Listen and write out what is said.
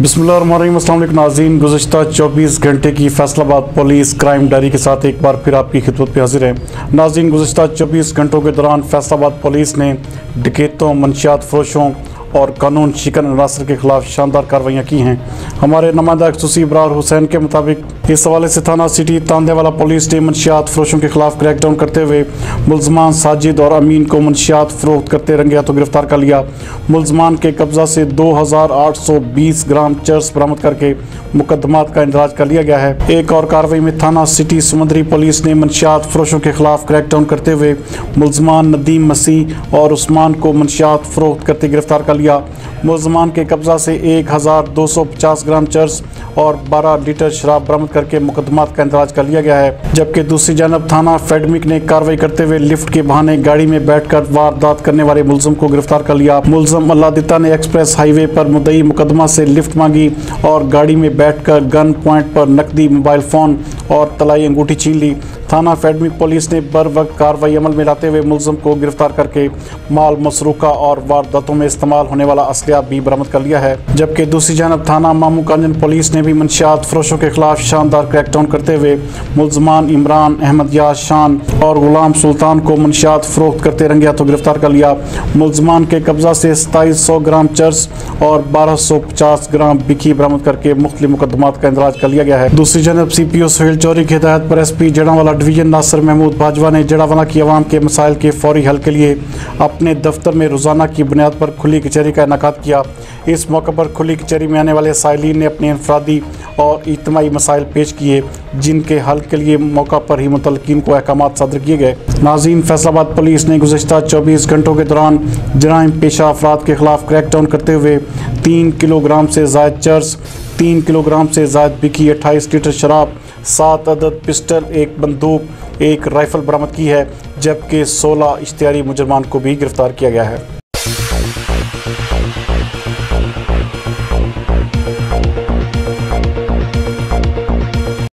बिस्मिल्लाहिर्रहमानिर्रहीम। अस्सलाम वालेकुम नाज़रीन, गुज़श्ता 24 घंटे की फैसलाबाद पुलिस क्राइम डायरी के साथ एक बार फिर आपकी खिदमत पे हाजिर है। नाज़रीन, गुज़श्ता 24 घंटों के दौरान फैसलाबाद पुलिस ने डकैतों, मंशियात फरोशों और कानून शिकन अनासर के खिलाफ शानदार कार्रवाइयाँ की हैं। हमारे नुमाइंदा खसूसी इब्रार हुसैन के मुताबिक इस हवाले से थाना सिटी तांदेवाला पुलिस ने मंशियात फरोशों के खिलाफ क्रैकडाउन करते हुए मुलजमान साजिद और अमीन को मंशियात फरोख्त करते रंगे हाथों गिरफ्तार कर लिया। मुलजमान के कब्जा से 2820 ग्राम चर्स बरामद करके मुकदमात का इंदराज कर लिया गया है। एक और कार्रवाई में थाना सिटी समंदरी पुलिस ने मंशियात फरोशों के खिलाफ क्रैकडाउन करते हुए मुलजमान नदीम मसीह और उस्मान को मंशियात फरोख्त करते गिरफ्तार कर लिया। मुलजमान के कब्जा से 1250 ग्राम चर्स और 12 लीटर शराब बरामद करके मुकदमात का इंदराज कर लिया गया है। जबकि दूसरी जानब थाना फेडमिक ने कार्रवाई करते हुए लिफ्ट के बहाने गाड़ी में बैठकर वारदात करने वाले मुलजम को गिरफ्तार कर लिया। मुलजम अल्लादिता ने एक्सप्रेस हाईवे पर मुद्दई मुकदमा से लिफ्ट मांगी और गाड़ी में बैठकर गन पॉइंट पर नकदी, मोबाइल फ़ोन और तलाई अंगूठी छीन ली। थाना फेडमिक पुलिस ने बर वक्त कार्रवाई अमल में लाते हुए मुलजम को गिरफ्तार करके माल मसरूका और वारदातों में इस्तेमाल होने वाला असलिया भी बरामद कर लिया है। जबकि दूसरी जानब थाना मामू कांजन पुलिस ने भी मंशियात फरोशों के खिलाफ शानदार क्रैकडाउन करते हुए मुलजमान इमरान अहमद याज शान और गुलाम सुल्तान को मंशियात फरोख्त करते रंगे हाथों गिरफ्तार कर लिया। मुलजमान के कब्जा से 2700 ग्राम चर्स और 1250 ग्राम बिकी बरामद करके मुख्तलिफ मुकदमात का इंदराज कर लिया गया है। दूसरी जानब CPO सुहेल चौधरी की हिदायत पर SP जड़ावाला डिवीजन नासिर महमूद बाजवा ने जड़ावाला की आवाम के मसाइल के फौरी हल के लिए अपने दफ्तर में रोजाना की बुनियाद पर खुली कचहरी का इनेकाद किया। इस मौके पर खुली कचहरी में आने वाले साइलिन ने अपने इनफरादी और इज्तिमाई मसाइल पेश किए, जिनके हल के लिए मौका पर ही मुतल्लिकीन को अहकामात सादर किए गए। नाज़रीन, फैसलाबाद पुलिस ने गुज़श्ता 24 घंटों के दौरान जराइम पेशा अफराद के खिलाफ क्रैकडाउन करते हुए 3 किलोग्राम से ज़ायद चर्स, 3 किलोग्राम से ज़ायद बिकी, 28 लीटर शराब, 7 अदद पिस्टल, 1 बंदूक, 1 राइफल बरामद की है। जबकि 16 इश्तिहारी मुजरमान को भी गिरफ्तार किया गया है।